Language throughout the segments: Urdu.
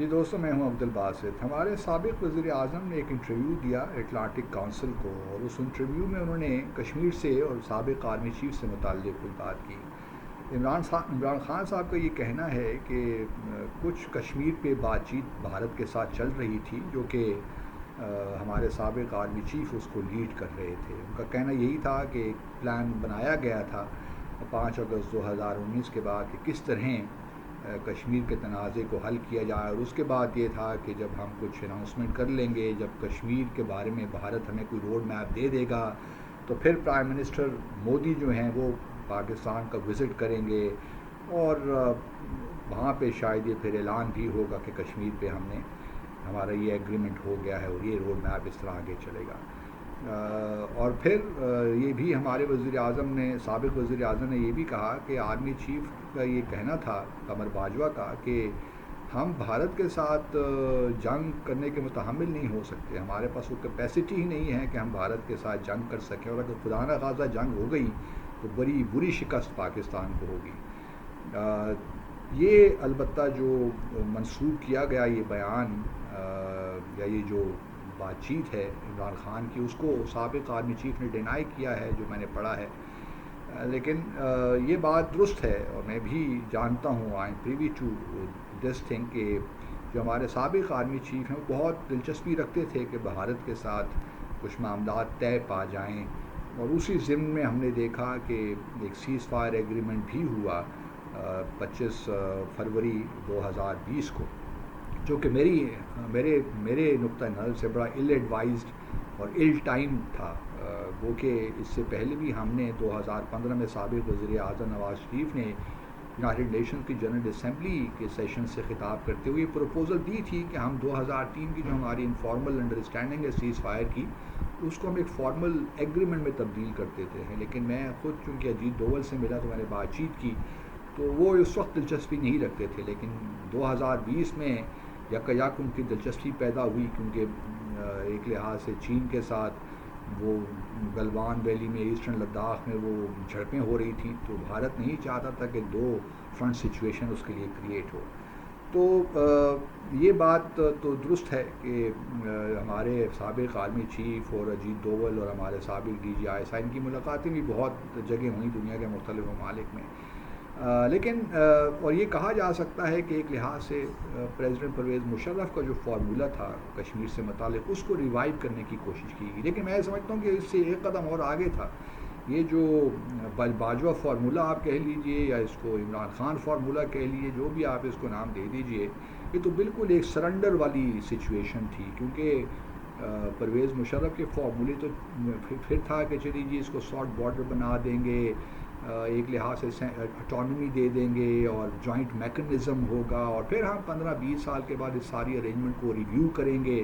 جی دوستوں، میں ہوں عبد الباسط۔ ہمارے سابق وزیر اعظم نے ایک انٹرویو دیا اٹلانٹک کونسل کو، اور اس انٹرویو میں انہوں نے کشمیر سے اور سابق آرمی چیف سے متعلق کوئی بات کی۔ عمران خان صاحب کا یہ کہنا ہے کہ کچھ کشمیر پہ بات چیت بھارت کے ساتھ چل رہی تھی، جو کہ ہمارے سابق آرمی چیف اس کو لیڈ کر رہے تھے۔ ان کا کہنا یہی تھا کہ ایک پلان بنایا گیا تھا 5 اگست 2019 کے بعد کہ کس طرح کشمیر کے تنازع کو حل کیا جائے، اور اس کے بعد یہ تھا کہ جب ہم کچھ اناؤنسمنٹ کر لیں گے، جب کشمیر کے بارے میں بھارت ہمیں کوئی روڈ میپ دے دے گا، تو پھر پرائم منسٹر مودی جو ہیں وہ پاکستان کا وزٹ کریں گے، اور وہاں پہ شاید یہ پھر اعلان بھی ہوگا کہ کشمیر پہ ہمارا یہ ایگریمنٹ ہو گیا ہے اور یہ روڈ میپ اس طرح آگے چلے گا۔ اور پھر یہ بھی ہمارے سابق وزیر اعظم نے یہ بھی کہا کہ آرمی چیف کا یہ کہنا تھا قمر باجوہ کا کہ ہم بھارت کے ساتھ جنگ کرنے کے متحمل نہیں ہو سکتے، ہمارے پاس وہ کیپیسٹی ہی نہیں ہے کہ ہم بھارت کے ساتھ جنگ کر سکیں، اور اگر خدا نخواستہ جنگ ہو گئی تو بڑی بری شکست پاکستان کو ہوگی۔ یہ البتہ جو منسوخ کیا گیا یہ بیان یا یہ جو بات چیت ہے عمران خان کی، اس کو سابق آرمی چیف نے ڈینائی کیا ہے، جو میں نے پڑھا ہے۔ لیکن یہ بات درست ہے، اور میں بھی جانتا ہوں، I am privy to this thing, کہ جو ہمارے سابق آرمی چیف ہیں وہ بہت دلچسپی رکھتے تھے کہ بھارت کے ساتھ کچھ معاملات طے پا جائیں، اور اسی ضمن میں ہم نے دیکھا کہ ایک سیز فائر ایگریمنٹ بھی ہوا 25 فروری 2020 کو، جو کہ میرے نقطہ نظر سے بڑا ایل ایڈوائزڈ اور ایل ٹائم تھا۔ وہ کہ اس سے پہلے بھی ہم نے 2015 میں سابق وزیر اعظم نواز شریف نے یونائٹڈ نیشنز کی جنرل اسمبلی کے سیشن سے خطاب کرتے ہوئے یہ پروپوزل دی تھی کہ ہم 2003 کی جو ہماری انفارمل انڈرسٹینڈنگ ہے سیز فائر کی، اس کو ہم ایک فارمل ایگریمنٹ میں تبدیل کر دیتے ہیں۔ لیکن میں خود چونکہ اجیت دوول سے ملا تو میں نے بات چیت کی، تو وہ اس وقت دلچسپی نہیں رکھتے تھے، لیکن 2020 میں یک ان کی دلچسپی پیدا ہوئی، کیونکہ ایک لحاظ سے چین کے ساتھ وہ گلوان ویلی میں ایسٹرن لداخ میں وہ جھڑپیں ہو رہی تھیں، تو بھارت نہیں چاہتا تھا کہ 2 فرنٹ سچویشن اس کے لیے کریٹ ہو۔ تو یہ بات تو درست ہے کہ ہمارے سابق آرمی چیف اور اجیت دوول اور ہمارے سابق D G I S I ان کی ملاقاتیں بھی بہت جگہ ہوئیں دنیا کے مختلف ممالک میں، لیکن اور یہ کہا جا سکتا ہے کہ ایک لحاظ سے پریزیڈنٹ پرویز مشرف کا جو فارمولہ تھا کشمیر سے متعلق اس کو ریوائیو کرنے کی کوشش کی گئی، لیکن میں سمجھتا ہوں کہ اس سے ایک قدم اور آگے تھا۔ یہ جو باجوہ فارمولہ آپ کہہ لیجئے یا اس کو عمران خان فارمولہ کہہ لیجئے، جو بھی آپ اس کو نام دے دیجئے، یہ تو بالکل ایک سرنڈر والی سچویشن تھی، کیونکہ پرویز مشرف کے فارمولے تو پھر تھا کہ چلیے جی اس کو سافٹ بارڈر بنا دیں گے، ایک لحاظ سے اٹانومی دے دیں گے اور جوائنٹ میکنزم ہوگا، اور پھر ہم 15-20 سال کے بعد اس ساری ارینجمنٹ کو ریویو کریں گے۔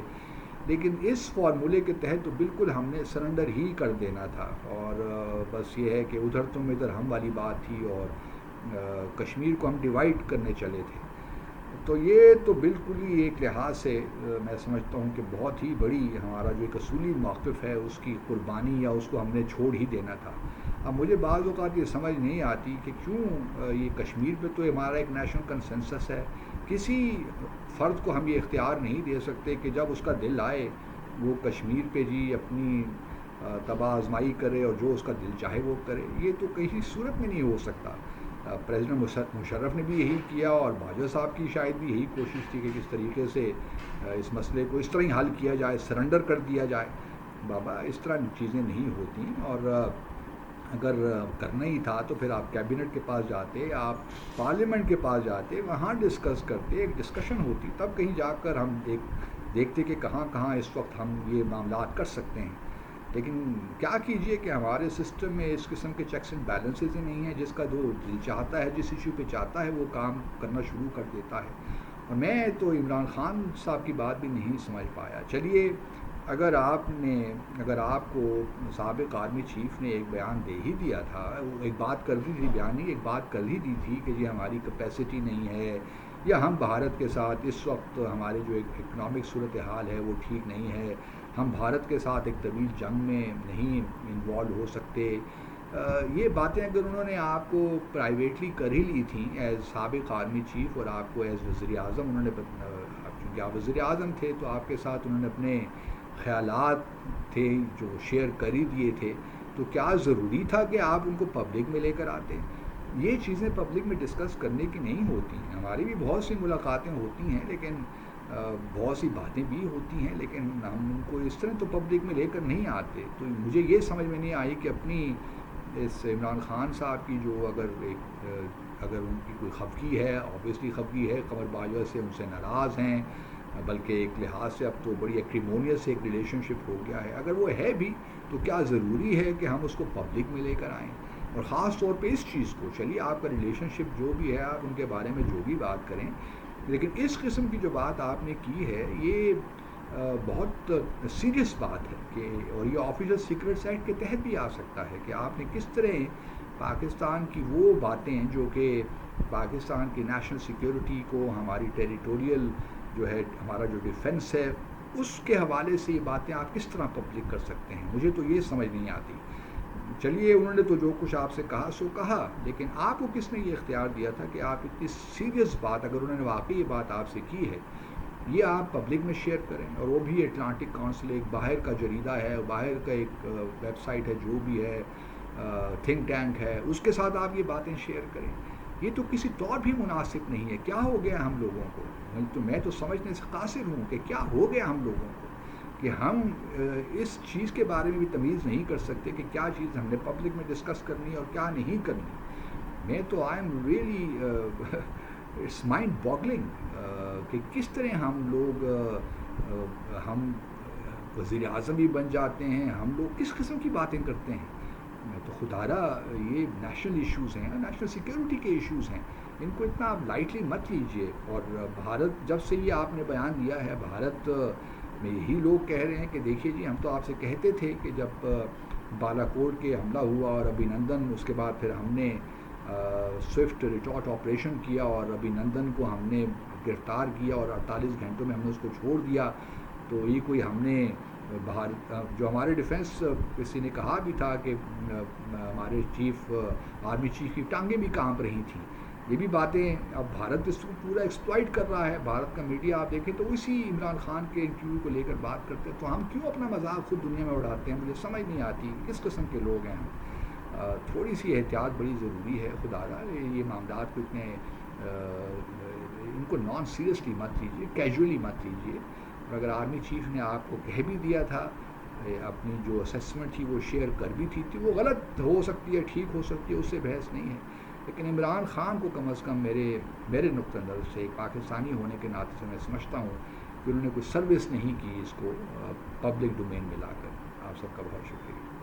لیکن اس فارمولے کے تحت تو بالکل ہم نے سرنڈر ہی کر دینا تھا، اور بس یہ ہے کہ ادھر تم ادھر ہم والی بات تھی، اور کشمیر کو ہم ڈیوائڈ کرنے چلے تھے۔ تو یہ تو بالکل ہی ایک لحاظ سے میں سمجھتا ہوں کہ بہت ہی بڑی ہمارا جو ایک اصولی موقف ہے اس کی قربانی، یا اس کو ہم نے چھوڑ ہی دینا تھا۔ اب مجھے بعض اوقات یہ سمجھ نہیں آتی کہ کیوں یہ کشمیر پہ تو ہمارا ایک نیشنل کنسنسس ہے، کسی فرد کو ہم یہ اختیار نہیں دے سکتے کہ جب اس کا دل آئے وہ کشمیر پہ جی اپنی تباہ آزمائی کرے اور جو اس کا دل چاہے وہ کرے، یہ تو کسی صورت میں نہیں ہو سکتا۔ پریزیڈنٹ مشرف نے بھی یہی کیا، اور باجوہ صاحب کی شاید بھی یہی کوشش تھی کہ کس طریقے سے اس مسئلے کو اس طرح ہی حل کیا جائے، سرنڈر کر دیا جائے۔ بابا اس طرح چیزیں نہیں ہوتی، اور اگر کرنا ہی تھا تو پھر آپ کیبنٹ کے پاس جاتے، آپ پارلیمنٹ کے پاس جاتے، وہاں ڈسکس کرتے، ایک ڈسکشن ہوتی، تب کہیں جا کر ہم دیکھتے کہ کہاں کہاں اس وقت ہم یہ معاملات کر سکتے ہیں۔ لیکن کیا کیجئے کہ ہمارے سسٹم میں اس قسم کے چیکس اینڈ بیلنسز ہی نہیں ہیں، جس کا جو دل چاہتا ہے جس ایشو پہ چاہتا ہے وہ کام کرنا شروع کر دیتا ہے۔ اور میں تو عمران خان صاحب کی بات بھی نہیں سمجھ پایا۔ چلیے اگر آپ کو سابق آرمی چیف نے ایک بیان دے ہی دیا تھا، ایک بات کر دی تھی، بیان نہیں ایک بات کر ہی دی تھی کہ یہ ہماری کیپیسٹی نہیں ہے، یا ہم بھارت کے ساتھ اس وقت ہمارے جو ایک اکنامک صورتحال ہے وہ ٹھیک نہیں ہے، ہم بھارت کے ساتھ ایک طویل جنگ میں نہیں انوالو ہو سکتے، یہ باتیں اگر انہوں نے آپ کو پرائیویٹلی کر ہی لی تھیں ایز سابق آرمی چیف، اور آپ کو ایز وزیر اعظم انہوں نے چونکہ آپ وزیر اعظم تھے تو آپ کے ساتھ انہوں نے اپنے خیالات تھے جو شیئر کر ہی دیے تھے، تو کیا ضروری تھا کہ آپ ان کو پبلک میں لے کر آتے؟ یہ چیزیں پبلک میں ڈسکس کرنے کی نہیں ہوتی ہیں. ہماری بھی بہت سی ملاقاتیں ہوتی ہیں، لیکن بہت سی باتیں بھی ہوتی ہیں، لیکن ہم ان کو اس طرح تو پبلک میں لے کر نہیں آتے. تو مجھے یہ سمجھ میں نہیں آئی کہ اپنی اس عمران خان صاحب کی جو اگر ان کی کوئی خفگی ہے، اوبیسلی خفگی ہے، قمر باجوہ سے ان سے ناراض ہیں، بلکہ ایک لحاظ سے اب تو بڑی ایکریمونیس ایک ریلیشن شپ ہو گیا ہے. اگر وہ ہے بھی تو کیا ضروری ہے کہ ہم اس کو پبلک میں لے کر آئیں؟ اور خاص طور پہ اس چیز کو، چلیے آپ کا ریلیشن شپ جو بھی ہے آپ ان کے بارے میں جو بھی بات کریں، لیکن اس قسم کی جو بات آپ نے کی ہے یہ بہت سیریس بات ہے کہ، اور یہ آفیشل سیکرٹس ایکٹ کے تحت بھی آ سکتا ہے کہ آپ نے کس طرح پاکستان کی وہ باتیں جو کہ پاکستان کی نیشنل سیکیورٹی کو، ہماری ٹیریٹوریل جو ہے ہمارا جو ڈیفنس ہے اس کے حوالے سے یہ باتیں آپ کس طرح پبلک کر سکتے ہیں. مجھے تو یہ سمجھ نہیں آتی. چلیے انہوں نے تو جو کچھ آپ سے کہا سو کہا، لیکن آپ کو کس نے یہ اختیار دیا تھا کہ آپ اتنی سیریس بات، اگر انہوں نے واقعی یہ بات آپ سے کی ہے، یہ آپ پبلک میں شیئر کریں، اور وہ بھی اٹلانٹک کونسل ایک باہر کا جریدہ ہے، باہر کا ایک ویب سائٹ ہے، جو بھی ہے تھنک ٹینک ہے، اس کے ساتھ آپ یہ باتیں شیئر کریں. یہ تو کسی طور بھی مناسب نہیں ہے. کیا ہو گیا ہم لوگوں کو؟ میں تو سمجھنے سے قاصر ہوں کہ کیا ہو گیا ہم لوگوں کو کہ ہم اس چیز کے بارے میں بھی تمیز نہیں کر سکتے کہ کیا چیز ہم نے پبلک میں ڈسکس کرنی ہے اور کیا نہیں کرنی. میں تو I am really it's mind boggling کہ کس طرح ہم لوگ ہم وزیر اعظم بھی بن جاتے ہیں، ہم لوگ کس قسم کی باتیں کرتے ہیں. میں تو خدارا یہ نیشنل ایشوز ہیں، نیشنل سیکیورٹی کے ایشوز ہیں، ان کو اتنا آپ لائٹلی مت لیجئے. اور بھارت جب سے یہ آپ نے بیان دیا ہے، بھارت میں یہی لوگ کہہ رہے ہیں کہ دیکھیے جی، ہم تو آپ سے کہتے تھے کہ جب بالا کوٹ کے حملہ ہوا اور ابھی نندن، اس کے بعد پھر ہم نے سوئفٹ ریٹارٹ آپریشن کیا اور ابھی نندن کو ہم نے گرفتار کیا اور 48 گھنٹوں میں ہم نے اس کو چھوڑ دیا، تو یہ کوئی ہم نے جو ہمارے ڈیفنس کسی نے کہا بھی تھا کہ ہمارے آرمی چیف کی ٹانگیں بھی کانپ رہی تھیں. یہ بھی باتیں اب بھارت اس کو پورا ایکسپلائٹ کر رہا ہے. بھارت کا میڈیا آپ دیکھیں تو اسی عمران خان کے انٹرویو کو لے کر بات کرتے ہیں. تو ہم کیوں اپنا مذاق خود دنیا میں اڑاتے ہیں؟ مجھے سمجھ نہیں آتی کس قسم کے لوگ ہیں ہم. تھوڑی سی احتیاط بڑی ضروری ہے. خدا را یہ معاملات کو اتنے ان کو نان سیریسلی مت لیجیے، کیجولی مت لیجیے. اور اگر آرمی چیف نے آپ کو کہہ بھی دیا تھا، اپنی جو اسیسمنٹ تھی وہ شیئر کر بھی تھی، وہ غلط ہو سکتی ہے، ٹھیک ہو سکتی ہے، اس سے بحث نہیں ہے. لیکن عمران خان کو کم از کم میرے نقطہ نظر سے ایک پاکستانی ہونے کے ناطے سے میں سمجھتا ہوں کہ انہوں نے کوئی سروس نہیں کی اس کو پبلک ڈومین میں لا کر. آپ سب کا بہت شکریہ.